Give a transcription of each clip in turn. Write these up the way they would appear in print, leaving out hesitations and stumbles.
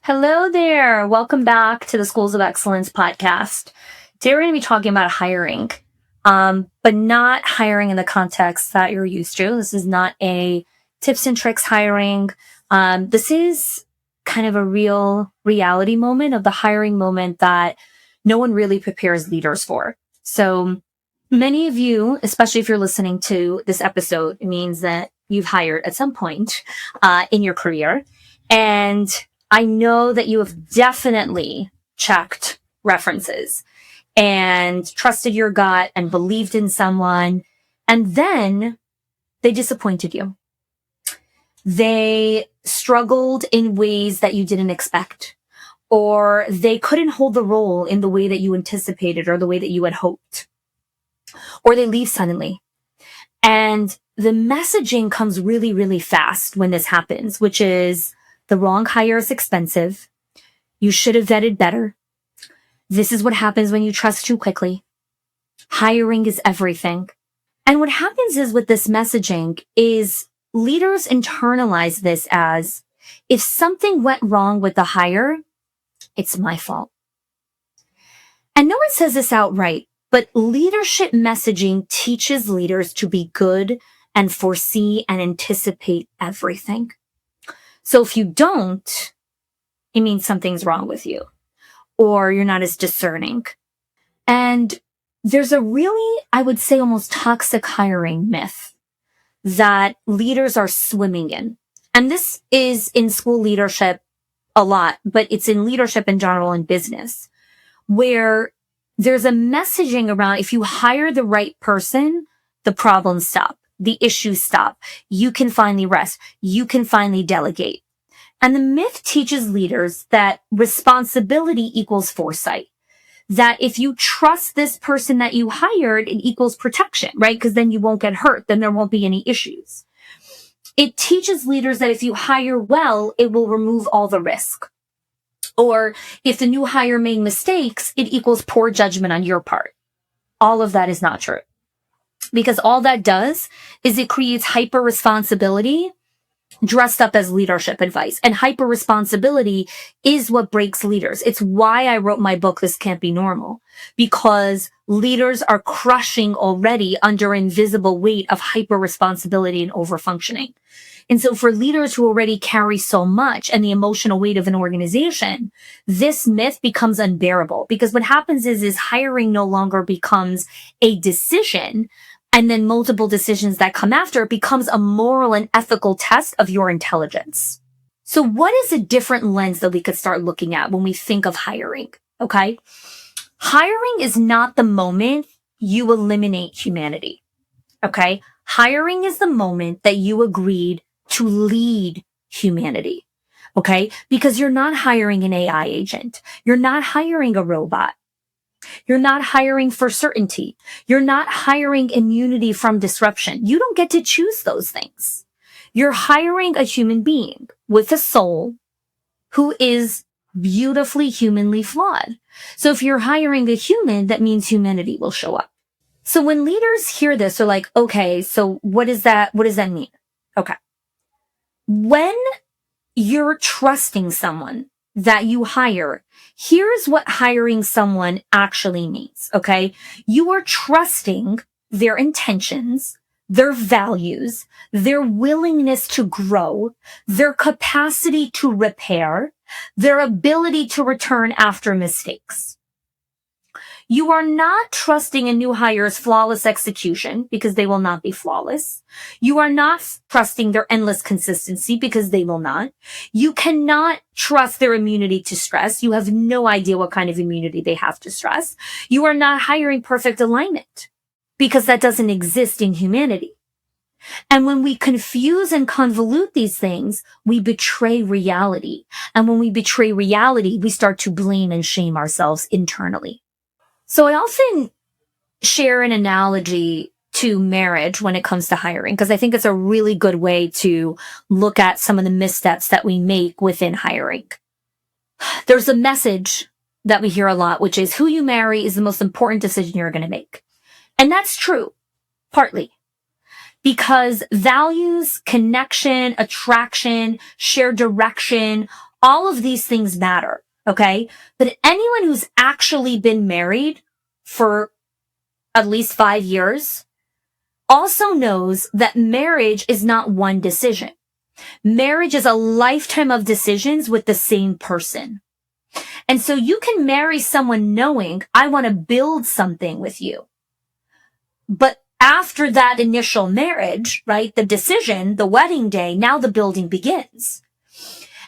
Hello there. Welcome back to the Schools of Excellence podcast. Today we're going to be talking about hiring, but not hiring in the context that you're used to. This is not a tips and tricks hiring. This is kind of a real reality moment of the hiring moment that no one really prepares leaders for. So many of you, especially if you're listening to this episode, it means that you've hired at some point in your career. And I know that you have definitely checked references and trusted your gut and believed in someone, and then they disappointed you. They struggled in ways that you didn't expect, or they couldn't hold the role in the way that you anticipated or the way that you had hoped, or they leave suddenly. And the messaging comes really, really fast when this happens, which is, the wrong hire is expensive. You should have vetted better. This is what happens when you trust too quickly. Hiring is everything. And what happens is with this messaging is leaders internalize this as, if something went wrong with the hire, it's my fault. And no one says this outright, but leadership messaging teaches leaders to be good and foresee and anticipate everything. So if you don't, it means something's wrong with you, or you're not as discerning. And there's a really, I would say, almost toxic hiring myth that leaders are swimming in. And this is in school leadership a lot, but it's in leadership in general in business, where there's a messaging around, if you hire the right person, the problems stop. The issues stop. You can finally rest. You can finally delegate. And the myth teaches leaders that responsibility equals foresight. That if you trust this person that you hired, it equals protection, right? Because then you won't get hurt. Then there won't be any issues. It teaches leaders that if you hire well, it will remove all the risk. Or if the new hire made mistakes, it equals poor judgment on your part. All of that is not true. Because all that does is it creates hyper responsibility dressed up as leadership advice. And hyper responsibility is what breaks leaders. It's why I wrote my book, This Can't Be Normal, because leaders are crushing already under invisible weight of hyper responsibility and overfunctioning. And so for leaders who already carry so much and the emotional weight of an organization, this myth becomes unbearable, because what happens is hiring no longer becomes a decision, and then multiple decisions that come after, it becomes a moral and ethical test of your intelligence. So what is a different lens that we could start looking at when we think of hiring? Okay. Hiring is not the moment you eliminate humanity. Okay. Hiring is the moment that you agreed to lead humanity. Okay. Because you're not hiring an AI agent. You're not hiring a robot. You're not hiring for certainty. You're not hiring immunity from disruption. You don't get to choose those things. You're hiring a human being with a soul who is beautifully humanly flawed. So if you're hiring a human, that means humanity will show up. So when leaders hear this, they're like, okay, so what does that mean? Okay. When you're trusting someone that you hire, here's what hiring someone actually means, okay? You are trusting their intentions, their values, their willingness to grow, their capacity to repair, their ability to return after mistakes. You are not trusting a new hire's flawless execution, because they will not be flawless. You are not trusting their endless consistency, because they will not. You cannot trust their immunity to stress. You have no idea what kind of immunity they have to stress. You are not hiring perfect alignment, because that doesn't exist in humanity. And when we confuse and convolute these things, we betray reality. And when we betray reality, we start to blame and shame ourselves internally. So I often share an analogy to marriage when it comes to hiring, because I think it's a really good way to look at some of the missteps that we make within hiring. There's a message that we hear a lot, which is who you marry is the most important decision you're going to make. And that's true, partly. Because values, connection, attraction, shared direction, All of these things matter, okay? But anyone who's actually been married for at least 5 years also knows that marriage is not one decision. Marriage is a lifetime of decisions with the same person. And so you can marry someone knowing, I want to build something with you. But after that initial marriage, right, the decision, the wedding day, now the building begins.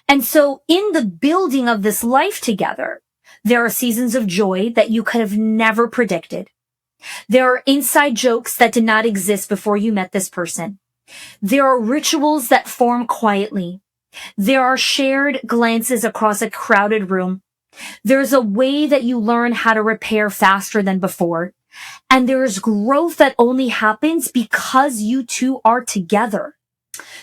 And so in the building of this life together, there are seasons of joy that you could have never predicted. There are inside jokes that did not exist before you met this person. There are rituals that form quietly. There are shared glances across a crowded room. There's a way that you learn how to repair faster than before. And there's growth that only happens because you two are together.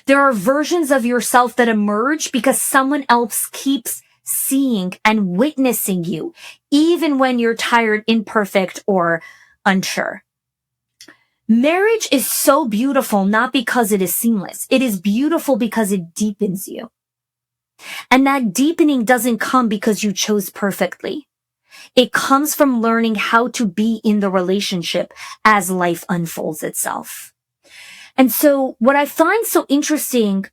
There are versions of yourself that emerge because someone else keeps seeing and witnessing you, even when you're tired, imperfect, or unsure. Marriage is so beautiful not because it is seamless. It is beautiful because it deepens you. And that deepening doesn't come because you chose perfectly. It comes from learning how to be in the relationship as life unfolds itself. And so what I find so interesting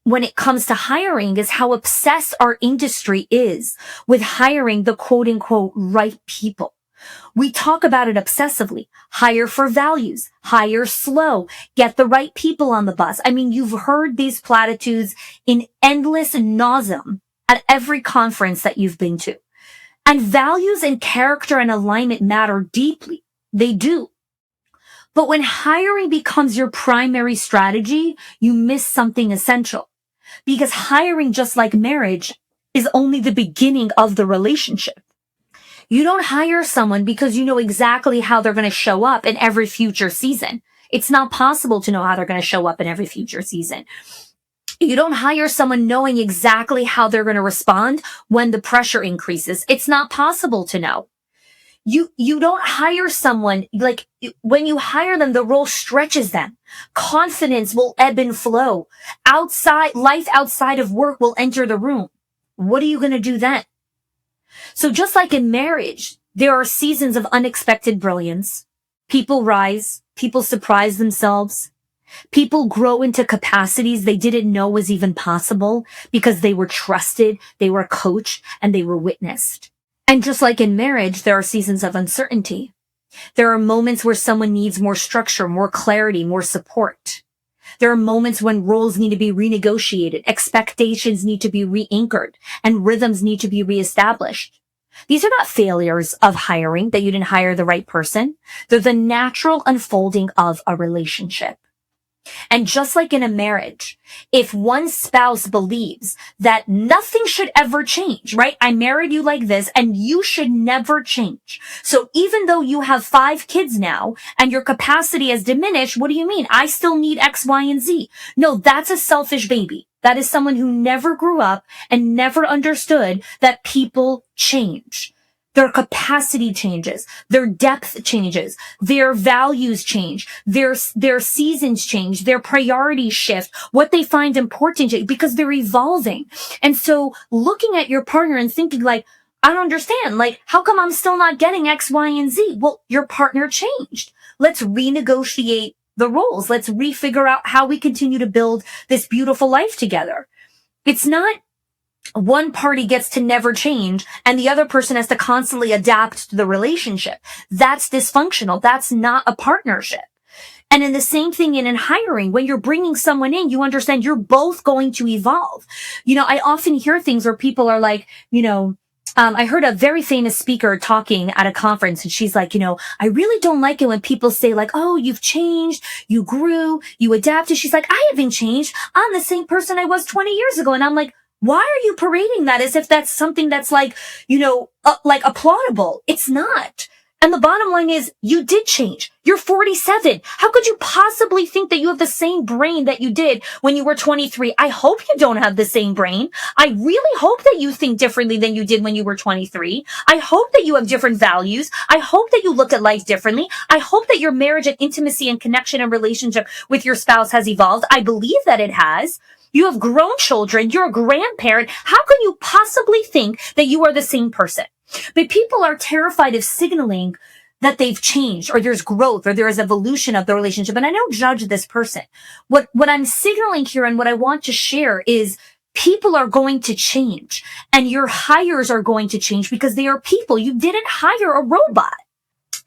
when it comes to hiring is how obsessed our industry is with hiring the quote unquote right people. We talk about it obsessively. Hire for values, hire slow, get the right people on the bus. I mean, you've heard these platitudes in endless nauseam at every conference that you've been to. And values and character and alignment matter deeply. They do. But when hiring becomes your primary strategy, you miss something essential. Because hiring, just like marriage, is only the beginning of the relationship. You don't hire someone because you know exactly how they're going to show up in every future season. It's not possible to know how they're going to show up in every future season. You don't hire someone knowing exactly how they're going to respond when the pressure increases. It's not possible to know. You don't hire someone, like, when you hire them, the role stretches them. Confidence will ebb and flow. Life outside of work will enter the room. What are you going to do then? So just like in marriage, there are seasons of unexpected brilliance. People rise. People surprise themselves. People grow into capacities they didn't know was even possible because they were trusted, they were coached, and they were witnessed. And just like in marriage, there are seasons of uncertainty. There are moments where someone needs more structure, more clarity, more support. There are moments when roles need to be renegotiated, expectations need to be re-anchored, and rhythms need to be reestablished. These are not failures of hiring, that you didn't hire the right person. They're the natural unfolding of a relationship. And just like in a marriage, if one spouse believes that nothing should ever change, right? I married you like this and you should never change. So even though you have 5 kids now and your capacity has diminished, what do you mean? I still need X, Y, and Z. No, that's a selfish baby. That is someone who never grew up and never understood that people change. Their capacity changes, their depth changes, their values change, their seasons change, their priorities shift, what they find important because they're evolving. And so looking at your partner and thinking like, I don't understand, like, how come I'm still not getting X, Y, and Z? Well, your partner changed. Let's renegotiate the roles. Let's refigure out how we continue to build this beautiful life together. It's not one party gets to never change and the other person has to constantly adapt to the relationship. That's dysfunctional. That's not a partnership. And in the same thing in hiring, when you're bringing someone in, you understand you're both going to evolve. You know, I often hear things where people are like, I heard a very famous speaker talking at a conference and she's like, I really don't like it when people say like, oh, you've changed, you grew, you adapted. She's like, I haven't changed. I'm the same person I was 20 years ago. And I'm like, why are you parading that as if that's something that's like, like applaudable? It's not. And the bottom line is you did change. You're 47. How could you possibly think that you have the same brain that you did when you were 23? I hope you don't have the same brain. I really hope that you think differently than you did when you were 23. I hope that you have different values. I hope that you look at life differently. I hope that your marriage and intimacy and connection and relationship with your spouse has evolved. I believe that it has. You have grown children. You're a grandparent. How can you possibly think that you are the same person? But people are terrified of signaling that they've changed or there's growth or there is evolution of the relationship. And I don't judge this person. What I'm signaling here and what I want to share is people are going to change and your hires are going to change because they are people. You didn't hire a robot.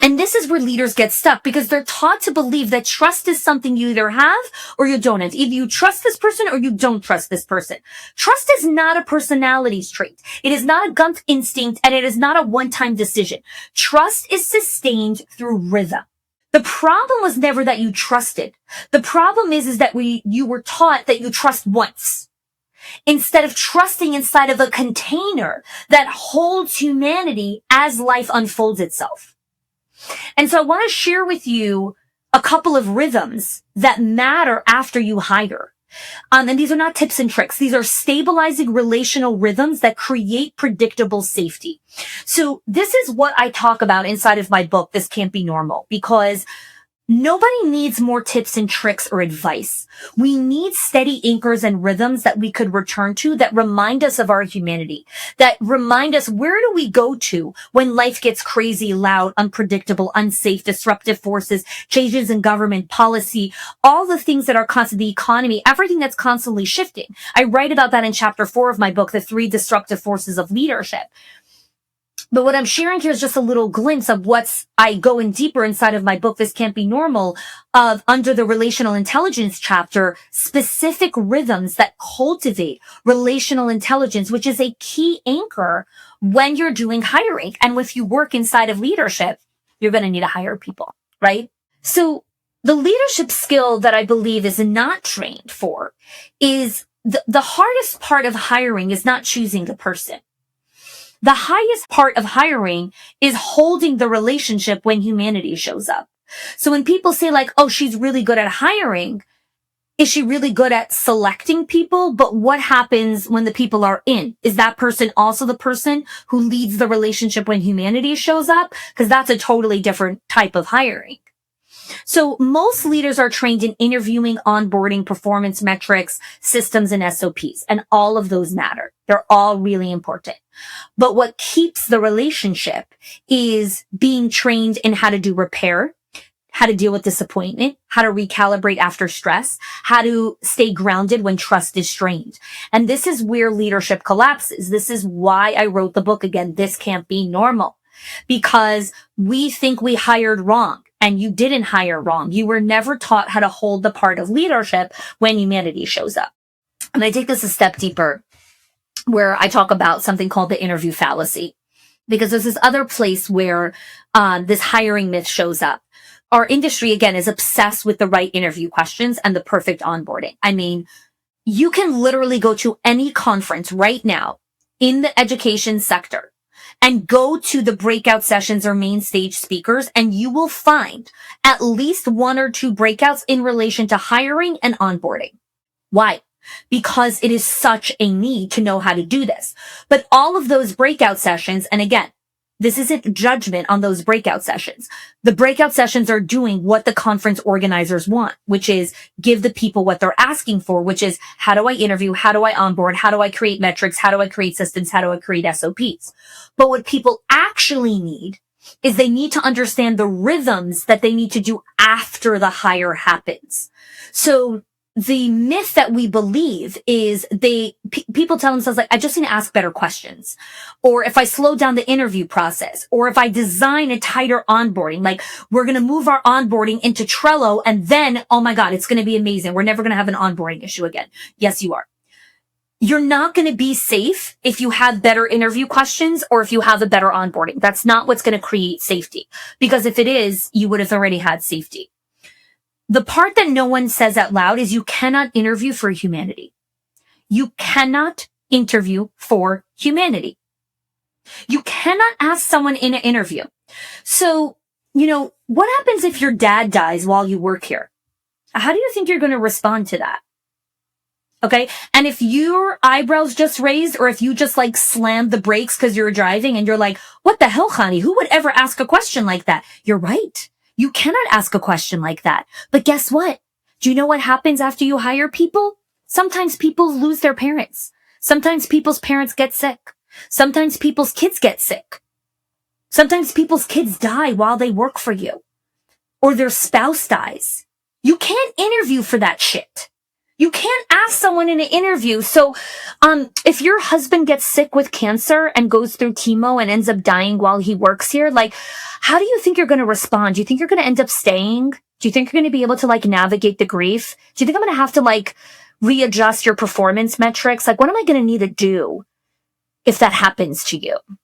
And this is where leaders get stuck because they're taught to believe that trust is something you either have or you don't have. Either you trust this person or you don't trust this person. Trust is not a personality trait. It is not a gut instinct and it is not a one-time decision. Trust is sustained through rhythm. The problem was never that you trusted. The problem is that you were taught that you trust once, instead of trusting inside of a container that holds humanity as life unfolds itself. And so I want to share with you a couple of rhythms that matter after you hire. And these are not tips and tricks. These are stabilizing relational rhythms that create predictable safety. So this is what I talk about inside of my book, This Can't Be Normal, because nobody needs more tips and tricks or advice. We need steady anchors and rhythms that we could return to that remind us of our humanity, that remind us where do we go to when life gets crazy, loud, unpredictable, unsafe, disruptive forces, changes in government policy, all the things that are constantly, the economy, everything that's constantly shifting. I write about that in chapter 4 of my book, The 3 Destructive Forces of Leadership. But what I'm sharing here is just a little glimpse of I go in deeper inside of my book, This Can't Be Normal, of under the relational intelligence chapter, specific rhythms that cultivate relational intelligence, which is a key anchor when you're doing hiring. And if you work inside of leadership, you're going to need to hire people, right? So the leadership skill that I believe is not trained for is the hardest part of hiring is not choosing the person. The highest part of hiring is holding the relationship when humanity shows up. So when people say like, oh, she's really good at hiring, is she really good at selecting people? But what happens when the people are in? Is that person also the person who leads the relationship when humanity shows up? Because that's a totally different type of hiring. So most leaders are trained in interviewing, onboarding, performance metrics, systems, and SOPs. And all of those matter. They're all really important. But what keeps the relationship is being trained in how to do repair, how to deal with disappointment, how to recalibrate after stress, how to stay grounded when trust is strained. And this is where leadership collapses. This is why I wrote the book again, This Can't Be Normal. Because we think we hired wrong. And you didn't hire wrong. You were never taught how to hold the part of leadership when humanity shows up. And I take this a step deeper, where I talk about something called the interview fallacy. Because there's this other place where this hiring myth shows up. Our industry, again, is obsessed with the right interview questions and the perfect onboarding. I mean, you can literally go to any conference right now in the education sector and go to the breakout sessions or main stage speakers, and you will find at least 1 or 2 breakouts in relation to hiring and onboarding. Why? Because it is such a need to know how to do this. But all of those breakout sessions, and again, this isn't judgment on those breakout sessions. The breakout sessions are doing what the conference organizers want, which is give the people what they're asking for, which is how do I interview? How do I onboard? How do I create metrics? How do I create systems? How do I create SOPs? But what people actually need is they need to understand the rhythms that they need to do after the hire happens. So the myth that we believe is people tell themselves like, I just need to ask better questions. Or if I slow down the interview process, or if I design a tighter onboarding, like we're going to move our onboarding into Trello and then, oh my God, it's going to be amazing. We're never going to have an onboarding issue again. Yes, you are. You're not going to be safe if you have better interview questions or if you have a better onboarding. That's not what's going to create safety. Because if it is, you would have already had safety. The part that no one says out loud is you cannot interview for humanity. You cannot interview for humanity. You cannot ask someone in an interview. So, what happens if your dad dies while you work here? How do you think you're going to respond to that? Okay. And if your eyebrows just raised, or if you just like slammed the brakes because you're driving and you're like, what the hell, Chanie? Who would ever ask a question like that? You're right. You cannot ask a question like that. But guess what? Do you know what happens after you hire people? Sometimes people lose their parents. Sometimes people's parents get sick. Sometimes people's kids get sick. Sometimes people's kids die while they work for you. Or their spouse dies. You can't interview for that shit. You can't ask someone in an interview. So, if your husband gets sick with cancer and goes through chemo and ends up dying while he works here, like, how do you think you're going to respond? Do you think you're going to end up staying? Do you think you're going to be able to, like, navigate the grief? Do you think I'm going to have to, like, readjust your performance metrics? Like, what am I going to need to do if that happens to you? Do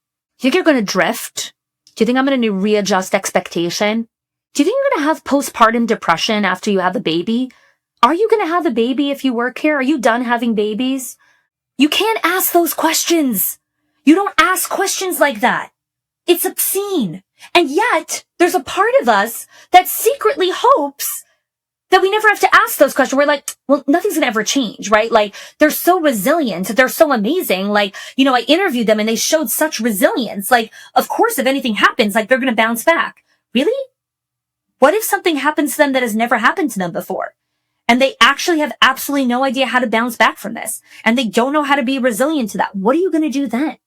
you think you're going to drift? Do you think I'm going to readjust expectation? Do you think you're going to have postpartum depression after you have a baby? Are you going to have a baby if you work here? Are you done having babies? You can't ask those questions. You don't ask questions like that. It's obscene. And yet, there's a part of us that secretly hopes that we never have to ask those questions. We're like, well, nothing's going to ever change, right? Like, they're so resilient. They're so amazing. Like, I interviewed them and they showed such resilience. Like, of course, if anything happens, like, they're going to bounce back. Really? What if something happens to them that has never happened to them before? And they actually have absolutely no idea how to bounce back from this. And they don't know how to be resilient to that. What are you going to do then?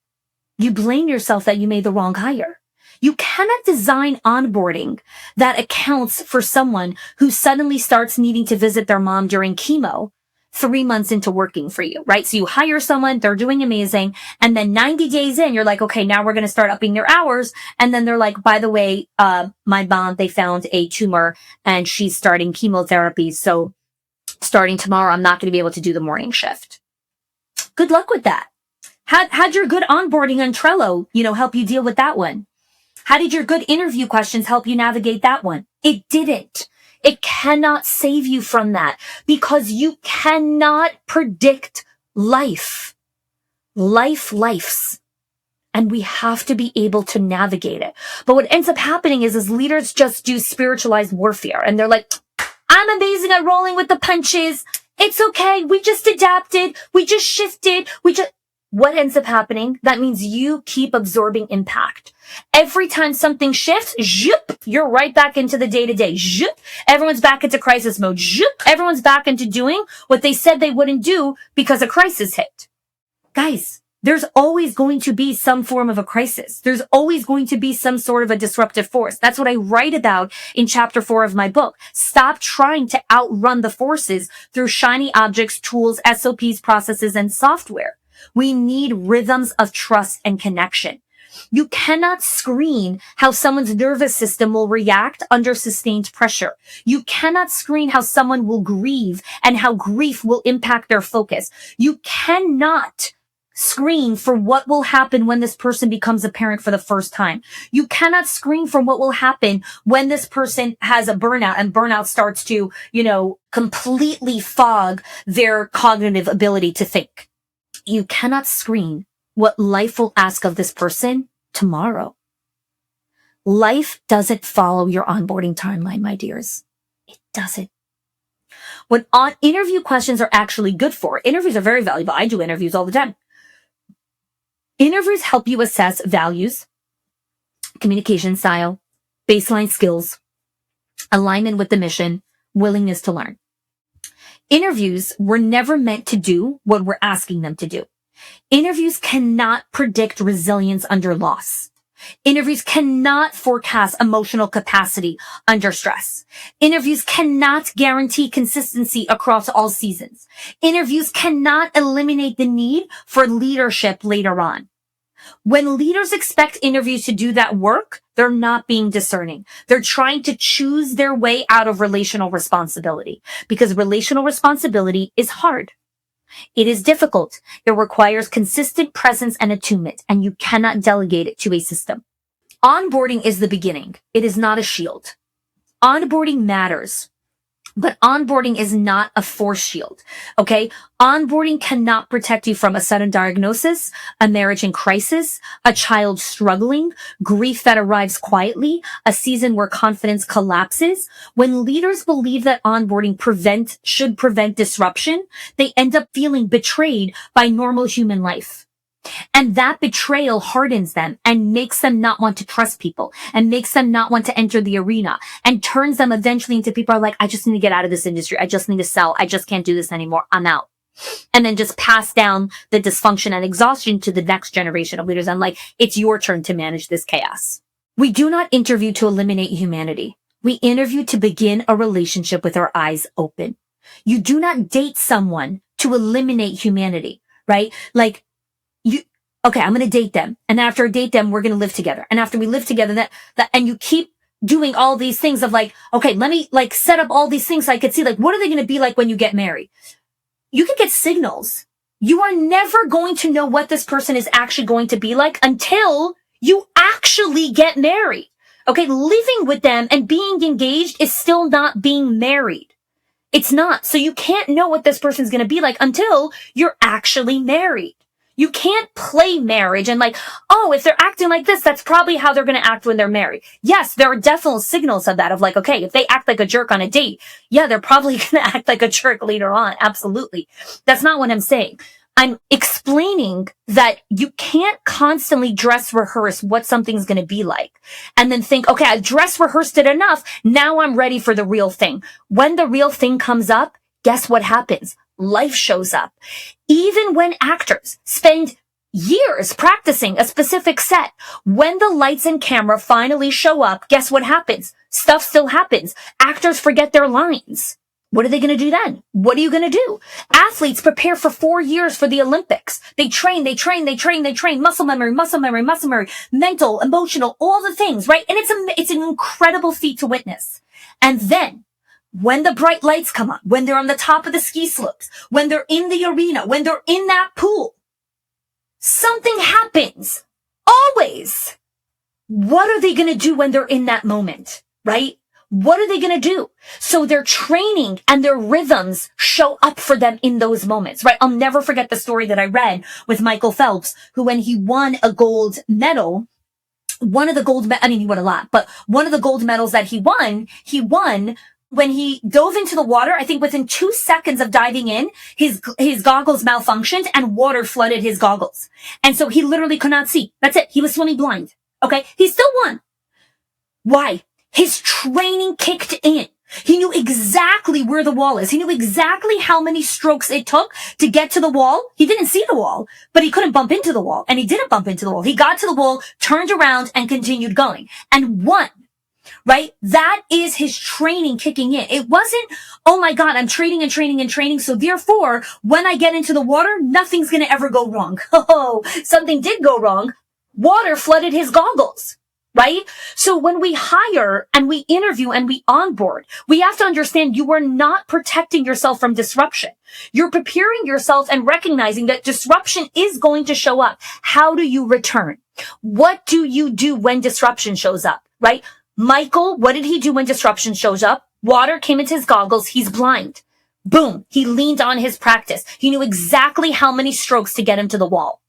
You blame yourself that you made the wrong hire. You cannot design onboarding that accounts for someone who suddenly starts needing to visit their mom during chemo 3 months into working for you, right? So you hire someone, they're doing amazing. And then 90 days in, you're like, okay, now we're going to start upping their hours. And then they're like, by the way, my mom, they found a tumor and she's starting chemotherapy. So starting tomorrow, I'm not going to be able to do the morning shift. Good luck with that. Had your good onboarding on Trello, help you deal with that one? How did your good interview questions help you navigate that one? It didn't. It cannot save you from that because you cannot predict life. Lifes. And we have to be able to navigate it. But what ends up happening is leaders just do spiritualized warfare and they're like, I'm amazing at rolling with the punches. It's okay. We just adapted. We just shifted. What ends up happening? That means you keep absorbing impact. Every time something shifts, zhoop, you're right back into the day-to-day. Zhoop, everyone's back into crisis mode. Zhoop, everyone's back into doing what they said they wouldn't do because a crisis hit. Guys, there's always going to be some form of a crisis. There's always going to be some sort of a disruptive force. That's what I write about in chapter 4 of my book. Stop trying to outrun the forces through shiny objects, tools, SOPs, processes, and software. We need rhythms of trust and connection. You cannot screen how someone's nervous system will react under sustained pressure. You cannot screen how someone will grieve and how grief will impact their focus. You cannot screen for what will happen when this person becomes a parent for the first time. You cannot screen for what will happen when this person has a burnout and burnout starts to, completely fog their cognitive ability to think. You cannot screen what life will ask of this person tomorrow. Life doesn't follow your onboarding timeline, my dears. It doesn't. What interview questions are actually good for, interviews are very valuable. I do interviews all the time. Interviews help you assess values, communication style, baseline skills, alignment with the mission, willingness to learn. Interviews were never meant to do what we're asking them to do. Interviews cannot predict resilience under loss. Interviews cannot forecast emotional capacity under stress. Interviews cannot guarantee consistency across all seasons. Interviews cannot eliminate the need for leadership later on. When leaders expect interviews to do that work, they're not being discerning. They're trying to choose their way out of relational responsibility because relational responsibility is hard. It is difficult. It requires consistent presence and attunement, and you cannot delegate it to a system. Onboarding is the beginning. It is not a shield. Onboarding matters, but onboarding is not a force shield. Okay? Onboarding cannot protect you from a sudden diagnosis, a marriage in crisis, a child struggling, grief that arrives quietly, a season where confidence collapses. When leaders believe that onboarding should prevent disruption, they end up feeling betrayed by normal human life. And that betrayal hardens them and makes them not want to trust people and makes them not want to enter the arena and turns them eventually into people who are like, I just need to get out of this industry. I just need to sell. I just can't do this anymore. I'm out. and then just pass down the dysfunction and exhaustion to the next generation of leaders. I'm like, it's your turn to manage this chaos. We do not interview to eliminate humanity. We interview to begin a relationship with our eyes open. You do not date someone to eliminate humanity, right? Like, okay, I'm going to date them. And after I date them, we're going to live together. And after we live together, and you keep doing all these things of like, okay, let me like set up all these things so I could see like, what are they going to be like when you get married? You can get signals. You are never going to know what this person is actually going to be like until you actually get married. Okay, living with them and being engaged is still not being married. It's not. So you can't know what this person's going to be like until you're actually married. You can't play marriage and like, oh, if they're acting like this, that's probably how they're going to act when they're married. Yes, there are definite signals of that, of like, okay, if they act like a jerk on a date, yeah, they're probably going to act like a jerk later on. Absolutely. That's not what I'm saying. I'm explaining that you can't constantly dress rehearse what something's going to be like and then think, okay, I dress rehearsed it enough. Now I'm ready for the real thing. When the real thing comes up, guess what happens? Life shows up. Even when actors spend years practicing a specific set, when the lights and camera finally show up, guess what happens? Stuff still happens. Actors forget their lines. What are they going to do then? What are you going to do? Athletes prepare for 4 years for the Olympics. They train, muscle memory, mental, emotional, all the things, right? And it's an incredible feat to witness. And then when the bright lights come on, when they're on the top of the ski slopes, when they're in the arena, when they're in that pool, something happens. Always. What are they going to do when they're in that moment, right? What are they going to do? So their training and their rhythms show up for them in those moments, right? I'll never forget the story that I read with Michael Phelps, who when he won a gold medal, he won a lot, but one of the gold medals that he won when he dove into the water. I think within 2 seconds of diving in, his goggles malfunctioned and water flooded his goggles. And so he literally could not see. That's it. He was swimming blind. Okay. He still won. Why? His training kicked in. He knew exactly where the wall is. He knew exactly how many strokes it took to get to the wall. He didn't see the wall, but he couldn't bump into the wall. And he didn't bump into the wall. He got to the wall, turned around, and continued going. And won. Right? That is his training kicking in. It wasn't, oh my God, I'm training. So therefore, when I get into the water, nothing's going to ever go wrong. Oh, something did go wrong. Water flooded his goggles. Right? So when we hire and we interview and we onboard, we have to understand you are not protecting yourself from disruption. You're preparing yourself and recognizing that disruption is going to show up. How do you return? What do you do when disruption shows up? Right? Michael, what did he do when disruption shows up? Water came into his goggles. He's blind. Boom. He leaned on his practice. He knew exactly how many strokes to get him to the wall.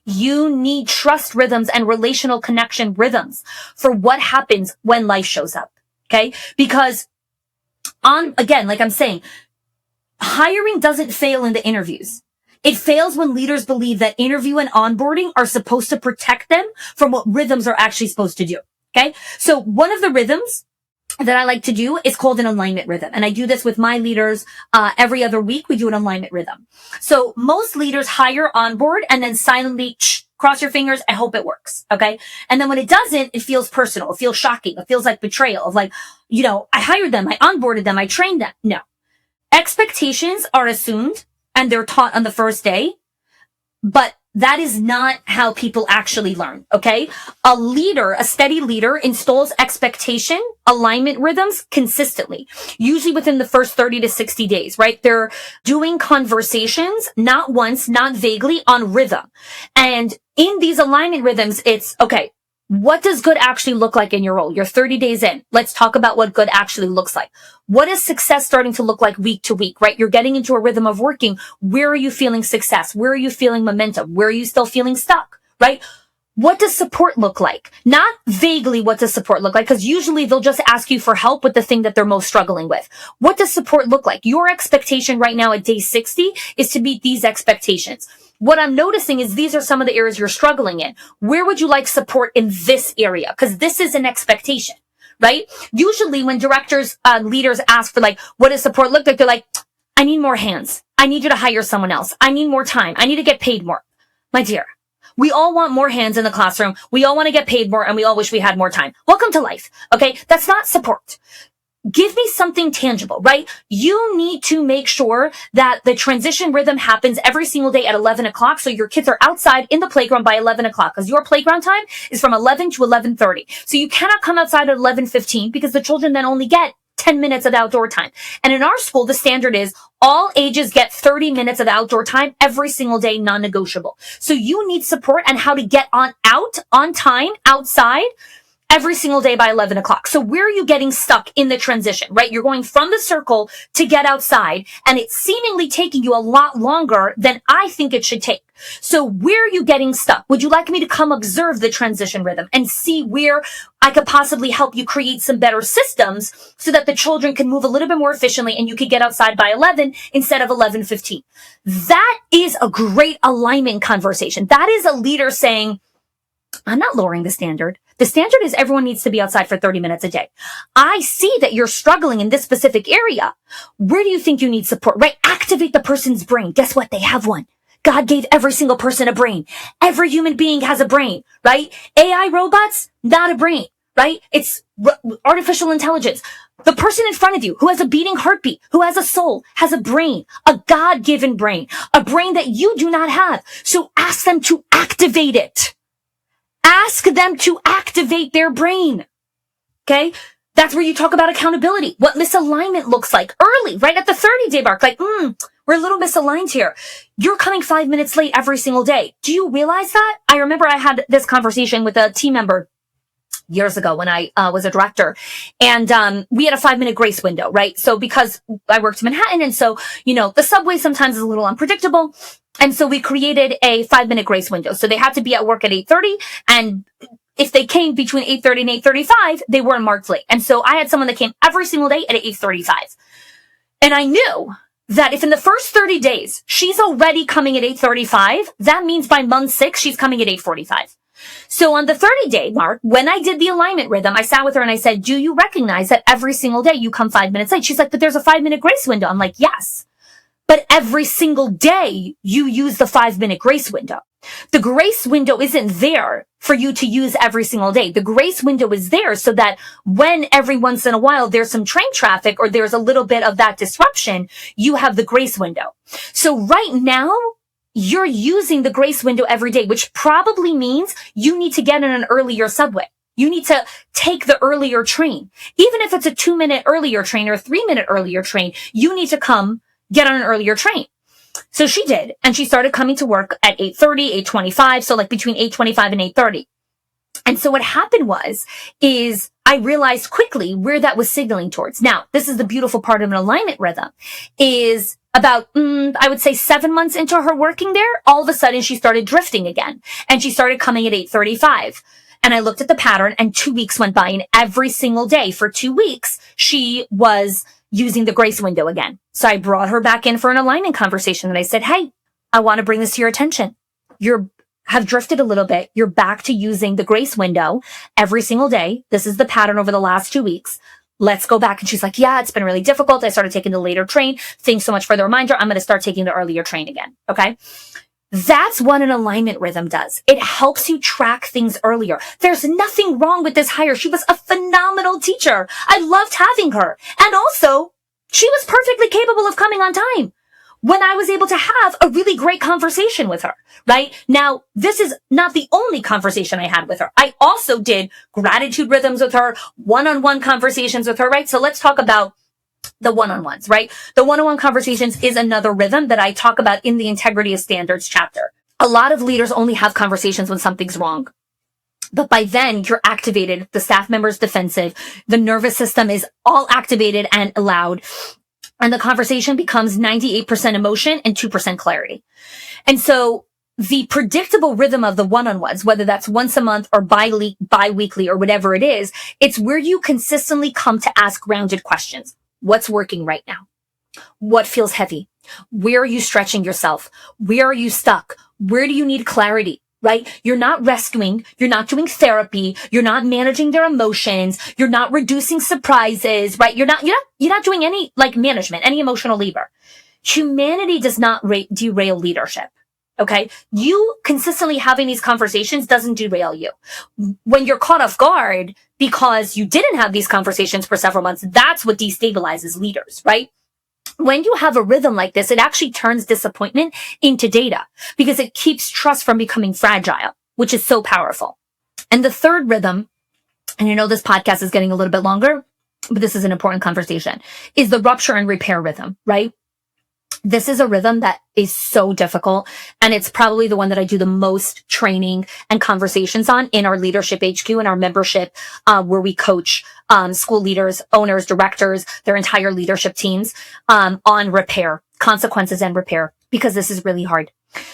You need trust rhythms and relational connection rhythms for what happens when life shows up. Okay? Because again, like I'm saying, hiring doesn't fail in the interviews. It fails when leaders believe that interview and onboarding are supposed to protect them from what rhythms are actually supposed to do. Okay? So one of the rhythms that I like to do is called an alignment rhythm. And I do this with my leaders every other week. We do an alignment rhythm. So most leaders hire on board and then silently cross your fingers. I hope it works. Okay. And then when it doesn't, it feels personal. It feels shocking. It feels like betrayal of like, I hired them. I onboarded them. I trained them. No. Expectations are assumed and they're taught on the first day, but that is not how people actually learn, okay? A steady leader installs expectation, alignment rhythms consistently, usually within the first 30 to 60 days, right? They're doing conversations, not once, not vaguely, on rhythm. And in these alignment rhythms, it's, okay, what does good actually look like in your role? You're 30 days in. Let's talk about what good actually looks like. What is success starting to look like week to week, right? You're getting into a rhythm of working. Where are you feeling success? Where are you feeling momentum? Where are you still feeling stuck, right? What does support look like? Not vaguely what does support look like, because usually they'll just ask you for help with the thing that they're most struggling with. What does support look like? Your expectation right now at day 60 is to meet these expectations. What I'm noticing is these are some of the areas you're struggling in. Where would you like support in this area? Because this is an expectation, right? Usually when directors, leaders ask for like, what does support look like? They're like, I need more hands. I need you to hire someone else. I need more time. I need to get paid more. My dear, we all want more hands in the classroom. We all want to get paid more, and we all wish we had more time. Welcome to life. Okay. That's not support. Give me something tangible, right? You need to make sure that the transition rhythm happens every single day at 11 o'clock. So your kids are outside in the playground by 11 o'clock, because your playground time is from 11 to 11:30. So you cannot come outside at 11:15, because the children then only get 10 minutes of outdoor time. And in our school, the standard is all ages get 30 minutes of outdoor time every single day, non-negotiable. So you need support on how to get on time, outside, every single day by 11 o'clock. So where are you getting stuck in the transition, right? You're going from the circle to get outside, and it's seemingly taking you a lot longer than I think it should take. So where are you getting stuck? Would you like me to come observe the transition rhythm and see where I could possibly help you create some better systems so that the children can move a little bit more efficiently and you could get outside by 11 instead of 11:15? That is a great alignment conversation. That is a leader saying, I'm not lowering the standard. The standard is everyone needs to be outside for 30 minutes a day. I see that you're struggling in this specific area. Where do you think you need support, right? Activate the person's brain. Guess what? They have one. God gave every single person a brain. Every human being has a brain, right? AI robots, not a brain, right? It's artificial intelligence. The person in front of you who has a beating heartbeat, who has a soul, has a brain, a God-given brain, a brain that you do not have. So ask them to activate it. Ask them to activate their brain. Okay? That's where you talk about accountability, what misalignment looks like early, right at the 30-day mark. Like, we're a little misaligned here. You're coming 5 minutes late every single day. Do you realize that? I remember I had this conversation with a team member years ago when I was a director, and we had a 5-minute grace window, right? So because I worked in Manhattan, and so, the subway sometimes is a little unpredictable. And so we created a 5-minute grace window. So they had to be at work at 8:30, and if they came between 8:30 and 8:35, they weren't marked late. And so I had someone that came every single day at 8:35. And I knew that if in the first 30 days, she's already coming at 8:35, that means by month 6, she's coming at 8:45. So on the 30-day mark, when I did the alignment rhythm, I sat with her and I said, do you recognize that every single day you come 5 minutes late? She's like, but there's a 5-minute grace window. I'm like, yes. But every single day you use the 5-minute grace window. The grace window isn't there for you to use every single day. The grace window is there so that when every once in a while there's some train traffic or there's a little bit of that disruption, you have the grace window. So right now, you're using the grace window every day, which probably means you need to get in an earlier subway. You need to take the earlier train. Even if it's a 2-minute earlier train or a 3-minute earlier train, you need to come get on an earlier train. So she did, and she started coming to work at 8:30, 8:25, so like between 8:25 and 8:30. And so what happened is I realized quickly where that was signaling towards. Now, this is the beautiful part of an alignment rhythm, is about, I would say 7 months into her working there, all of a sudden she started drifting again, and she started coming at 8:35. And I looked at the pattern, and 2 weeks went by, and every single day for 2 weeks, she was using the grace window again. So I brought her back in for an alignment conversation, and I said, hey, I want to bring this to your attention. Have drifted a little bit. You're back to using the grace window every single day. This is the pattern over the last 2 weeks. Let's go back. And she's like, yeah, it's been really difficult. I started taking the later train. Thanks so much for the reminder. I'm going to start taking the earlier train again. Okay. That's what an alignment rhythm does. It helps you track things earlier. There's nothing wrong with this hire. She was a phenomenal teacher. I loved having her. And also, she was perfectly capable of coming on time when I was able to have a really great conversation with her, right? Now, this is not the only conversation I had with her. I also did gratitude rhythms with her, one-on-one conversations with her, right? So let's talk about the one-on-ones, right? The one-on-one conversations is another rhythm that I talk about in the Integrity of Standards chapter. A lot of leaders only have conversations when something's wrong. But by then, you're activated, the staff member's defensive, the nervous system is all activated and allowed, and the conversation becomes 98% emotion and 2% clarity. And so the predictable rhythm of the one-on-ones, whether that's once a month or bi-weekly or whatever it is, it's where you consistently come to ask grounded questions. What's working right now? What feels heavy? Where are you stretching yourself? Where are you stuck? Where do you need clarity? Right? You're not rescuing. You're not doing therapy. You're not managing their emotions. You're not reducing surprises, right? You're not doing any like management, any emotional labor. Humanity does not derail leadership. Okay. You consistently having these conversations doesn't derail you. When you're caught off guard because you didn't have these conversations for several months, that's what destabilizes leaders, right? When you have a rhythm like this, it actually turns disappointment into data because it keeps trust from becoming fragile, which is so powerful. And the third rhythm, and I know this podcast is getting a little bit longer, but this is an important conversation, is the rupture and repair rhythm, right? This is a rhythm that is so difficult, and it's probably the one that I do the most training and conversations on in our leadership HQ and our membership, where we coach school leaders, owners, directors, their entire leadership teams on repair, consequences and repair, because this is really hard.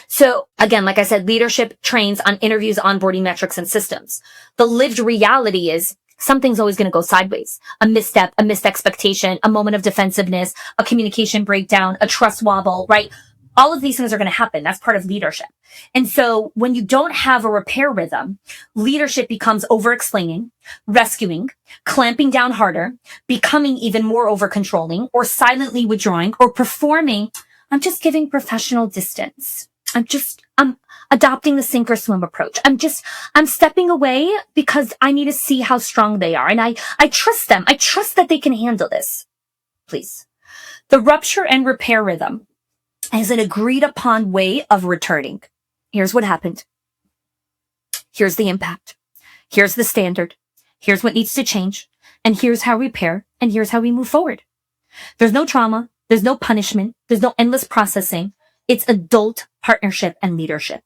So again, like I said, leadership trains on interviews, onboarding metrics, and systems. The lived reality is something's always going to go sideways. A misstep, a missed expectation, a moment of defensiveness, a communication breakdown, a trust wobble, right? All of these things are going to happen. That's part of leadership. And so when you don't have a repair rhythm, leadership becomes over-explaining, rescuing, clamping down harder, becoming even more over-controlling, or silently withdrawing, or performing, I'm just giving professional distance. I'm adopting the sink or swim approach. I'm stepping away because I need to see how strong they are. And I trust them. I trust that they can handle this. Please. The rupture and repair rhythm is an agreed upon way of returning. Here's what happened. Here's the impact. Here's the standard. Here's what needs to change. And here's how we repair. And here's how we move forward. There's no trauma. There's no punishment. There's no endless processing. It's adult partnership and leadership.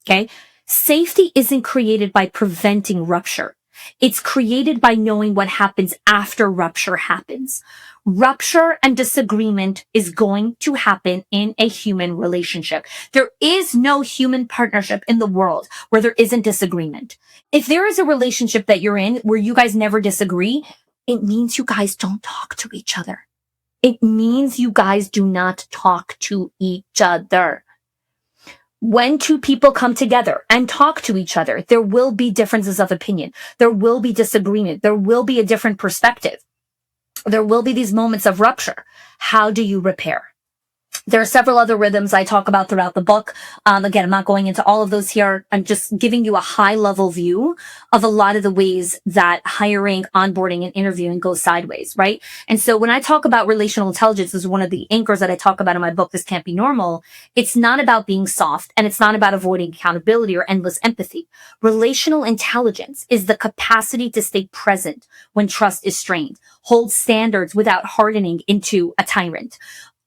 Okay. Safety isn't created by preventing rupture. It's created by knowing what happens after rupture happens. Rupture and disagreement is going to happen in a human relationship. There is no human partnership in the world where there isn't disagreement. If there is a relationship that you're in where you guys never disagree, it means you guys don't talk to each other. It means you guys do not talk to each other. When two people come together and talk to each other, there will be differences of opinion. There will be disagreement. There will be a different perspective. There will be these moments of rupture. How do you repair? There are several other rhythms I talk about throughout the book. Again, I'm not going into all of those here. I'm just giving you a high level view of a lot of the ways that hiring, onboarding, and interviewing goes sideways, right? And so when I talk about relational intelligence, this is one of the anchors that I talk about in my book, This Can't Be Normal. It's not about being soft, and it's not about avoiding accountability or endless empathy. Relational intelligence is the capacity to stay present when trust is strained, hold standards without hardening into a tyrant,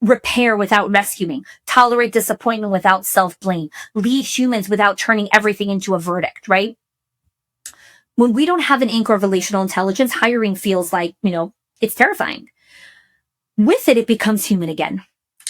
repair without rescuing, tolerate disappointment without self-blame, lead humans without turning everything into a verdict, right? When we don't have an anchor of relational intelligence, hiring feels like, it's terrifying. With it, it becomes human again.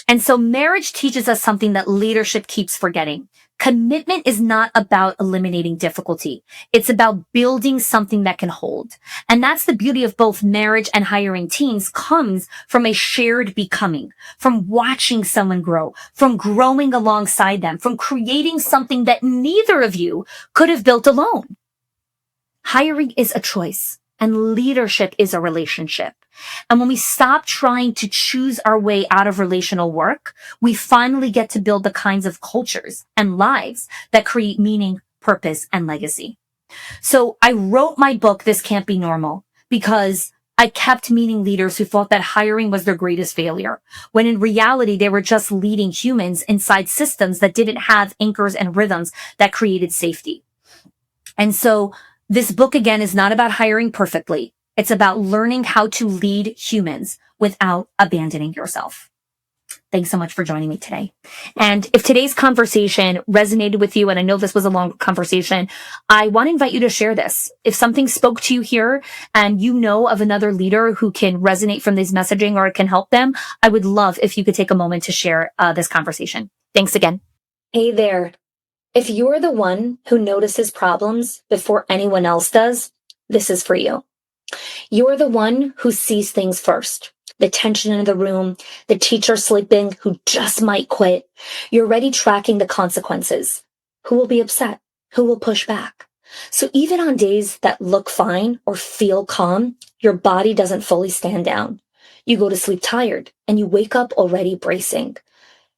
And so marriage teaches us something that leadership keeps forgetting. Commitment is not about eliminating difficulty. It's about building something that can hold. And that's the beauty of both marriage and hiring teams, comes from a shared becoming, from watching someone grow, from growing alongside them, from creating something that neither of you could have built alone. Hiring is a choice, and leadership is a relationship. And when we stop trying to choose our way out of relational work, we finally get to build the kinds of cultures and lives that create meaning, purpose, and legacy. So I wrote my book, This Can't Be Normal, because I kept meeting leaders who thought that hiring was their greatest failure, when in reality, they were just leading humans inside systems that didn't have anchors and rhythms that created safety. And so this book, again, is not about hiring perfectly. It's about learning how to lead humans without abandoning yourself. Thanks so much for joining me today. And if today's conversation resonated with you, and I know this was a long conversation, I want to invite you to share this. If something spoke to you here and you know of another leader who can resonate from this messaging or it can help them, I would love if you could take a moment to share this conversation. Thanks again. Hey there. If you're the one who notices problems before anyone else does, this is for you. You're the one who sees things first. The tension in the room, the teacher sleeping who just might quit. You're already tracking the consequences. Who will be upset? Who will push back? So even on days that look fine or feel calm, your body doesn't fully stand down. You go to sleep tired and you wake up already bracing.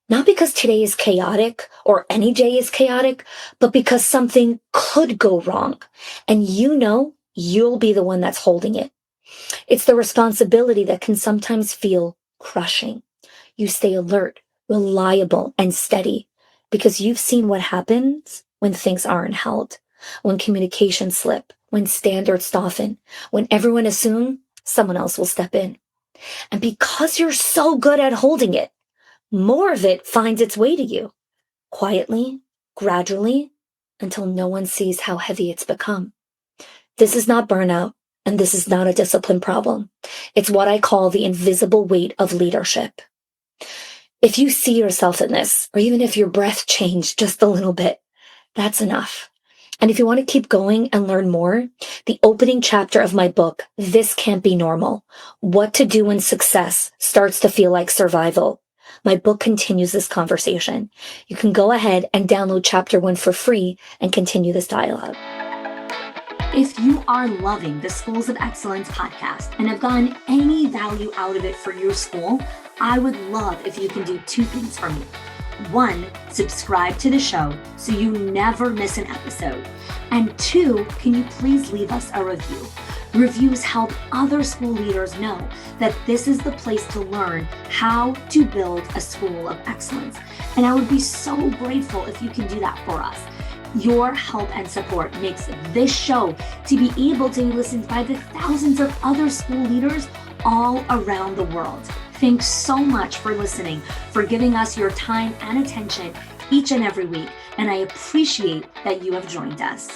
Not because today is chaotic or any day is chaotic, but because something could go wrong. And you know you'll be the one that's holding it. It's the responsibility that can sometimes feel crushing. You stay alert, reliable, and steady because you've seen what happens when things aren't held, when communications slip, when standards soften, when everyone assumes someone else will step in. And because you're so good at holding it, more of it finds its way to you, quietly, gradually, until no one sees how heavy it's become. This is not burnout, and this is not a discipline problem. It's what I call the invisible weight of leadership. If you see yourself in this, or even if your breath changed just a little bit, that's enough. And if you want to keep going and learn more, the opening chapter of my book, This Can't Be Normal, What to Do When Success Starts to Feel Like Survival. My book continues this conversation. You can go ahead and download chapter 1 for free and continue this dialogue. If you are loving the Schools of Excellence podcast and have gotten any value out of it for your school, I would love if you can do 2 things for me. 1, subscribe to the show so you never miss an episode. And 2, can you please leave us a review? Reviews help other school leaders know that this is the place to learn how to build a school of excellence. And I would be so grateful if you can do that for us. Your help and support makes this show to be able to be listened by the thousands of other school leaders all around the world. Thanks so much for listening, for giving us your time and attention each and every week. And I appreciate that you have joined us.